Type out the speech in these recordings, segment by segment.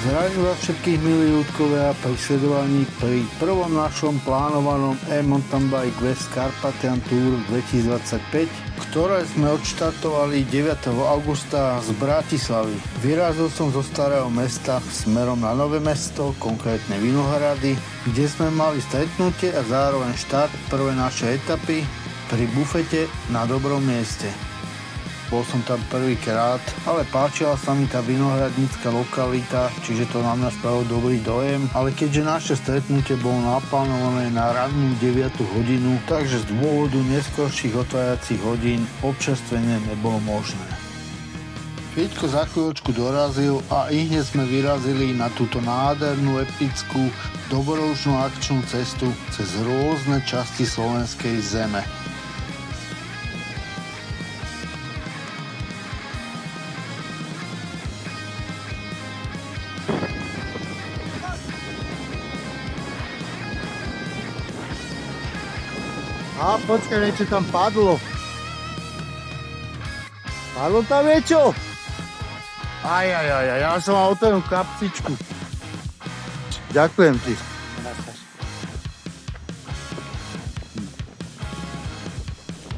Zdravím vás všetkých milí ľudkovia pri sledovaní pri prvom našom plánovanom e-mountain bike West Carpathian Tour 2025, ktoré sme odštartovali 9. augusta z Bratislavy. Vyrazil som zo starého mesta smerom na Nové Mesto, konkrétne Vinohrady, kde sme mali stretnutie a zároveň štart prvej našej etapy pri bufete na dobrom mieste. Bol som tam prvýkrát, ale páčila sa mi tá vinohradnícka lokalita, čiže to na mňa spravilo dobrý dojem, ale keďže naše stretnutie bolo naplánované na rannú 9 hodinu, takže z dôvodu neskorších otváracích hodín občerstvenie nebolo možné. Peťko za chvíľočku dorazil a ihneď sme vyrazili na túto nádhernú, epickú, dobrodružnú akčnú cestu cez rôzne časti slovenskej zeme. A počkaj, niečo tam padlo. Padlo tam niečo? Ja som mal otvorenú kapsičku. Ďakujem ti.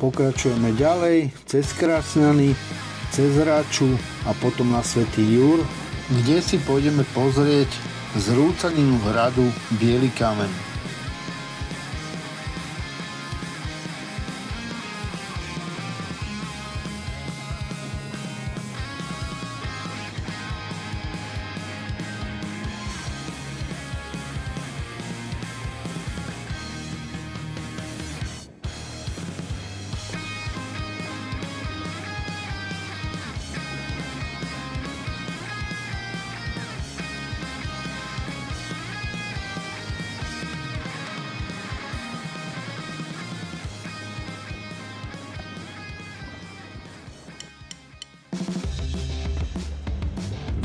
Pokračujeme ďalej cez Krásňany, cez Raču a potom na Svätý Jur, kde si pôjdeme pozrieť zrúcaninu hradu Biely kameň.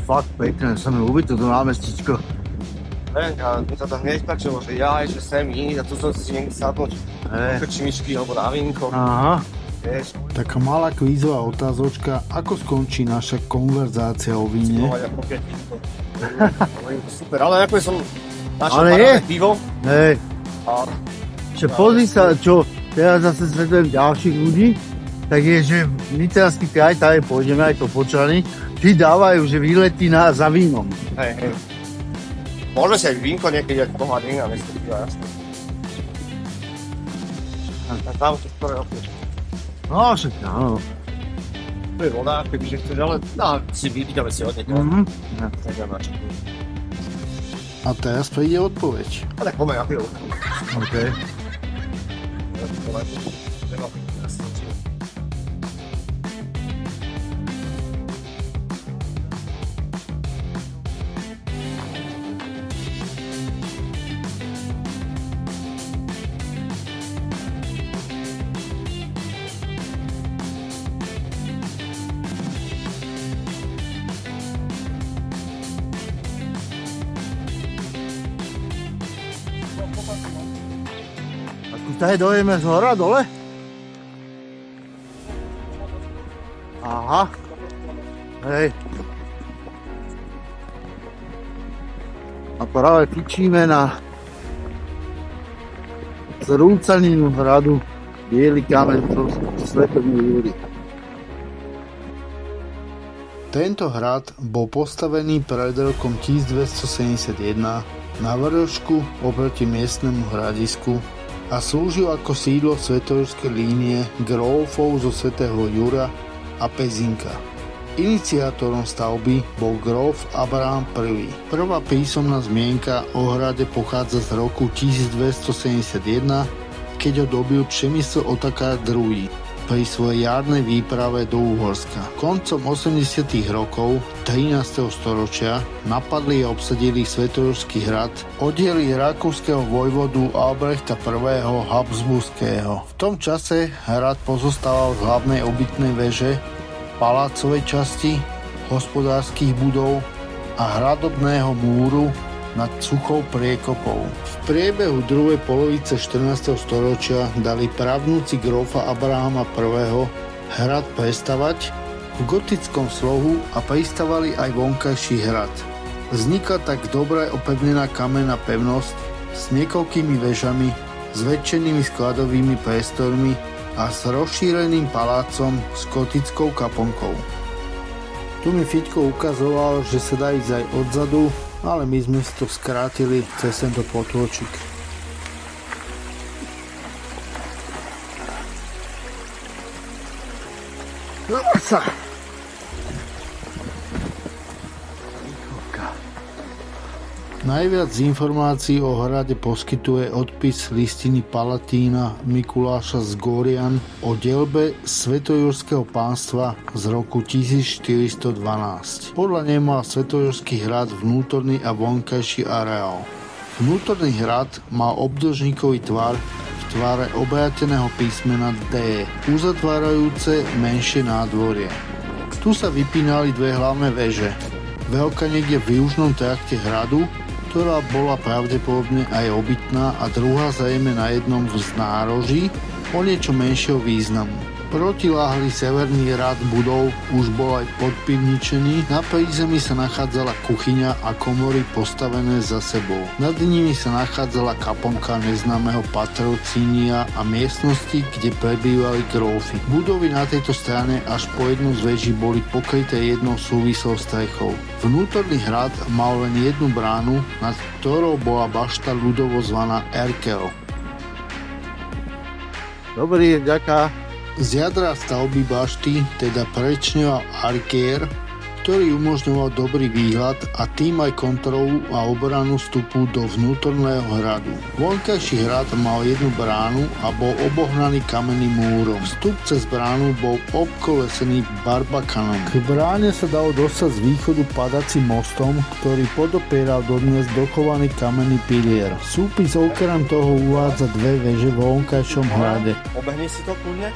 Fakt pekné, sa mi ľúbi toto námestičko. A mi sa to hneď páčilo, že že sem ísť a tu som si niekde sadnúť do krčmičky alebo na vínko. Aha. Vieš, Taká malá kvízová otázočka, ako skončí naša konverzácia o víne? Super, ale nakoniec som našiel Ale je. parádne pivo. Hej, A čo pozri sa, čo teraz zase stretujem ďalších ľudí, tak je, že v Nitriansky kraj, tady pôjdeme aj to Počany, tí dávajú, že výlety za vínom. hej. Môžeme si aj vínko niekedy dať pohľadný na miesto piva, jasne. A tam to skoro opäť. No, však áno. Tu je voda, kebyže chceš, ale si vypýtame si od niekoho. Tak ja načakujem. A teraz príde odpoveď. A tak poďme na pivo. OK. A tu tady dojeme z hora dole? Aha. Hej. A práve kričíme na zrúcaninu hradu Biely kameň v Svätom Júri. Tento hrad bol postavený pred rokom 1271 na vršku oproti miestnemu hradisku a slúžil ako sídlo svätojurskej línie grófov zo Svätého Jura a Pezinka. Iniciátorom stavby bol gróf Abraham I. Prvá písomná zmienka o hrade pochádza z roku 1271, keď ho dobil Přemysl Otakar II. pri svojej jarnej výprave do Uhorska. Koncom 80. rokov 13. storočia napadli a obsadili Svätojurský hrad oddiely rakúskeho vojvodu Albrechta I. Habsburského. V tom čase hrad pozostával z hlavnej obytnej veže, palácovej časti, hospodárskych budov a hradobného múru nad suchou priekopou. V priebehu druhej polovice 14. storočia dali právnuci grófa Abrahama I. hrad prestavať v gotickom slohu a pristavali aj vonkajší hrad. Vzniká tak dobre opevnená kamenná pevnosť s niekoľkými vežami, zväčšenými skladovými priestormi a s rozšíreným palácom s gotickou kaplnkou. Tu mi Fiďko ukazoval, že sa dá ísť aj odzadu, ale my sme si to skrátili cez tento potôčik. Najviac informácií o hrade poskytuje odpis listiny Palatína Mikuláša z Gorian o dielbe Svätojurského pánstva z roku 1412. Podľa nej mal Svätojurský hrad vnútorný a vonkajší areál. Vnútorný hrad mal obdĺžnikový tvar v tvare obrateného písmena D, uzatvárajúce menšie nádvorie. Tu sa vypínali dve hlavné veže. Veľká niekde v južnom trakte hradu, ktorá bola pravdepodobne aj obytná, a druhá zrejme na jednom z nároží o niečo menšieho významu. Protiláhlý severný rad budov už bol aj podpivničený, na prízemí sa nachádzala kuchyňa a komory postavené za sebou. Nad nimi sa nachádzala kaplnka neznámeho patrocínia a miestnosti, kde prebývali grófy. Budovy na tejto strane až po jednu z veží boli pokryté jednou súvislou strechou. Vnútorný hrad mal len jednu bránu, nad ktorou bola bašta ľudovo zvaná Erkel. Dobrý, ďaká. Z jadra stavby bašty teda prečňoval arkér, ktorý umožňoval dobrý výhľad a tým aj kontrolu a obranu vstupu do vnútorného hradu. Vonkajší hrad mal jednu bránu a bol obohnaný kamenným múrom. Vstup cez bránu bol obkolesený barbakanom. K bráne sa dalo dostať z východu padacím mostom, ktorý podopieral dodnes dochovaný kamenný pilier. Súpis okrem toho uvádza dve veže vo vonkajšom hrade. Obehni si to kľudne.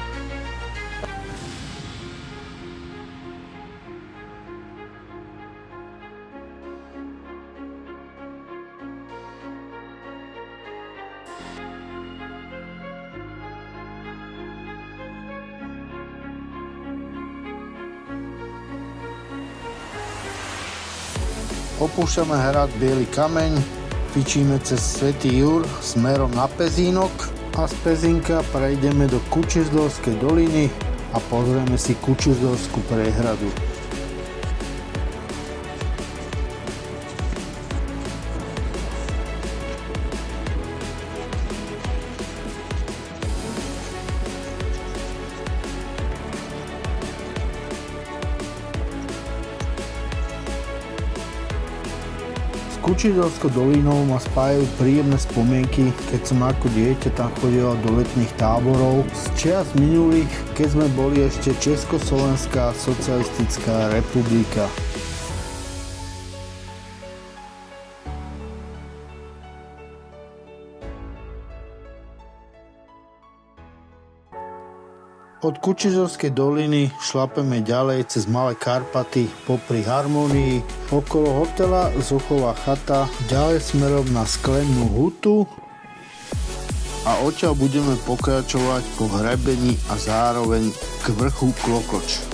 Opúšťame hrad Biely kameň, fičíme cez Svätý Jur smerom na Pezínok a z Pezínka prejdeme do Kučiždorskej doliny a pozrieme si Kučiždorskú priehradu. Kučiždorskou dolinou ma spájajú príjemné spomienky, keď som ako dieťa tam chodila do letných táborov z čias minulých, keď sme boli ešte Československá socialistická republika. Od Kučiždorskej doliny šlapeme ďalej cez Malé Karpaty popri Harmonii, okolo hotela Zochová chata, ďalej smerom na Sklennú hutu a odtiaľ budeme pokračovať po hrebení a zároveň k vrchu Klokoč.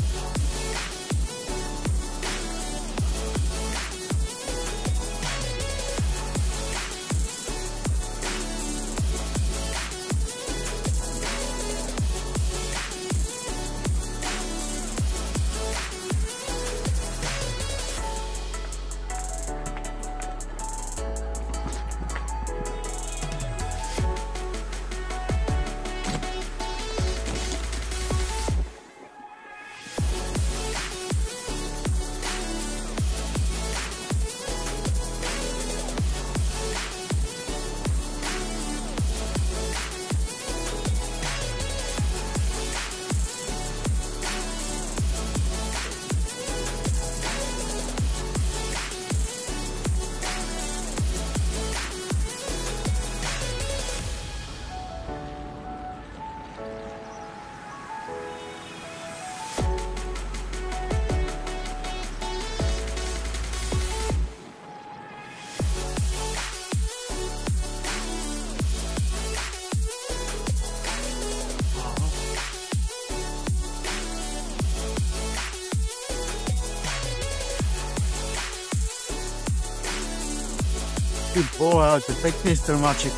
Ty vole, to je pekný strmáček.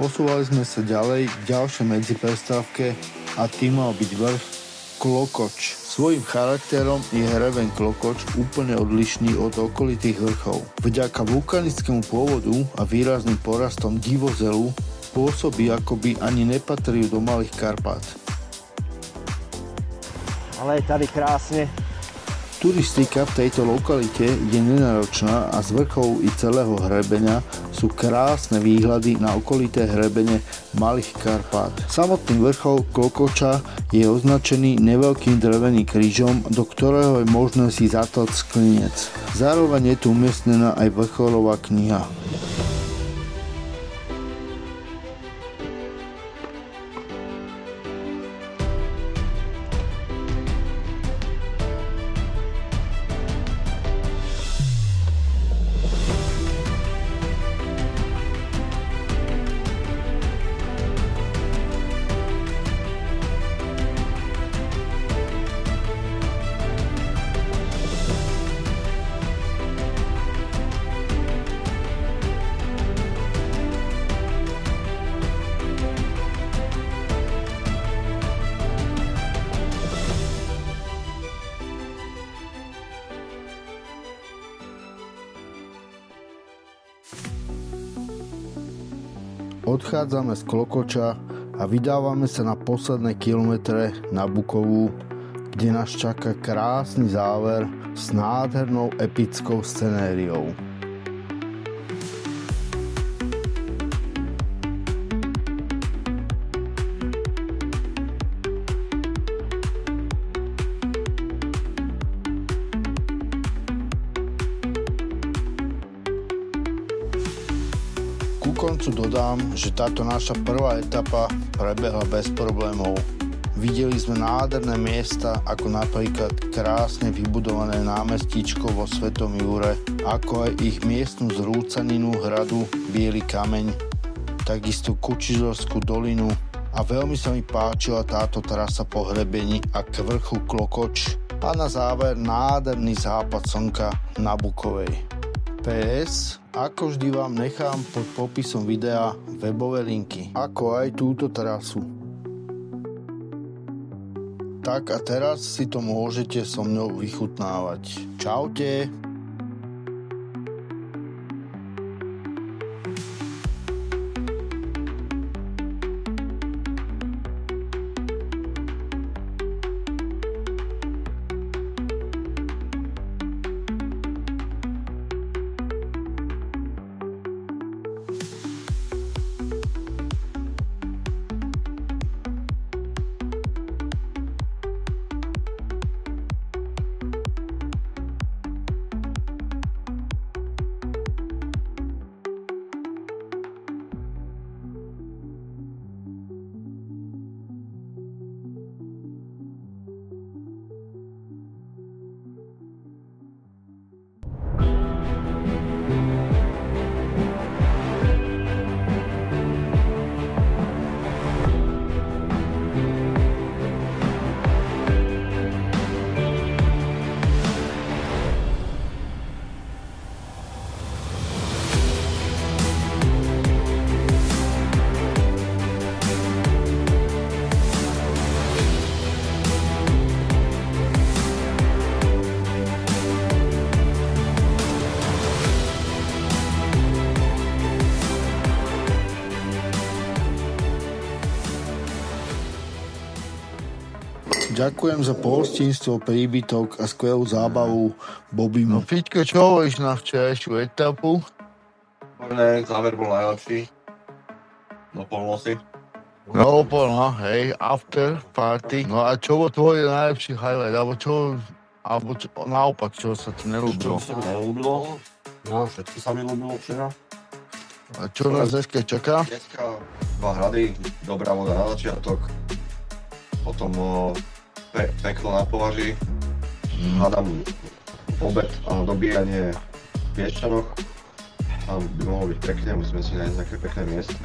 Posúvali sme sa ďalej k ďalšej medziprestávke a tým mal byť vrch Klokoč. Svojím charakterom je hrebeň Klokoč úplne odlišný od okolitých vrchov. Vďaka vulkanickému pôvodu a výrazným porastom divozelu pôsobí, ako by ani nepatril do Malých Karpát. Ale je tady krásne. Turistika v tejto lokalite je nenáročná a z vrchov i celého hrebeňa sú krásne výhľady na okolité hrebene Malých Karpát. Samotný vrchol Klokoča je označený neveľkým dreveným krížom, do ktorého je možné si zatlcť klinec. Zároveň je tu umiestnená aj vrcholová kniha. Odchádzame z Klokoča a vydávame sa na posledné kilometre na Bukovu, kde nás čaká krásny záver s nádhernou epickou scenériou. Ku koncu dodám, že táto naša prvá etapa prebehla bez problémov. Videli sme nádherné miesta, ako napríklad krásne vybudované námestíčko vo Svetom Jure, ako aj ich miestnu zrúcaninu hradu Biely kameň, takisto Kučižorskú dolinu a veľmi sa mi páčila táto trasa po hrebení a k vrchu Klokoč a na záver nádherný západ slnka na Bukovej. PS, ako vždy vám nechám pod popisom videa webové linky, ako aj túto trasu. Tak a teraz si to môžete so mnou vychutnávať. Čaute! Ďakujem za pohostinstvo, príbytok a skvelú zábavu No Bobimu. Fiťko, čo hovoríš na včerajšiu etapu? Záver bol najlepší. Do polnoci. No úplne, hej, after party. No a čo bol tvoj najlepší highlight, alebo čo naopak, čo sa ti nelúbilo? Čo sa mi nelúbilo? No, všetko sa mi ľúbilo včera. A čo nás dneska čaká? Dneska 2 hrady, dobrá voda na začiatok. Potom peklo na považi. Hádam obed a dobíjanie v Piešťanoch. Tam by mohlo byť pekne, musíme si nájsť také pekné miesto.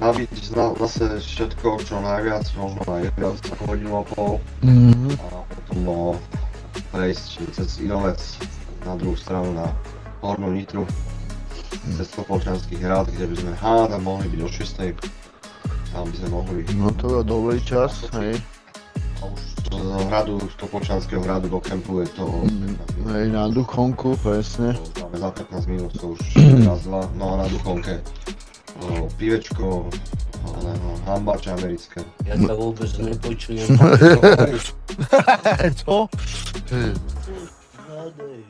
Nabiť zase všetko, čo najviac, možno aj viac ako hodinu a pol. A potom prejsť cez Inovec na druhú stranu na Hornú Nitru. Cez Topolčiansky hrad, kde by sme mohli byť o 6. Tam by sme mohli... No to je dobrý čas, hej. A už z Topolčianskeho hradu do kempu je to... Hej, na Duchonku, presne. Máme za 15 minút, to už raz, dva. No a na Duchonke pivečko, hambače americké. Ja sa vôbec nepočujem. Co? Hádej.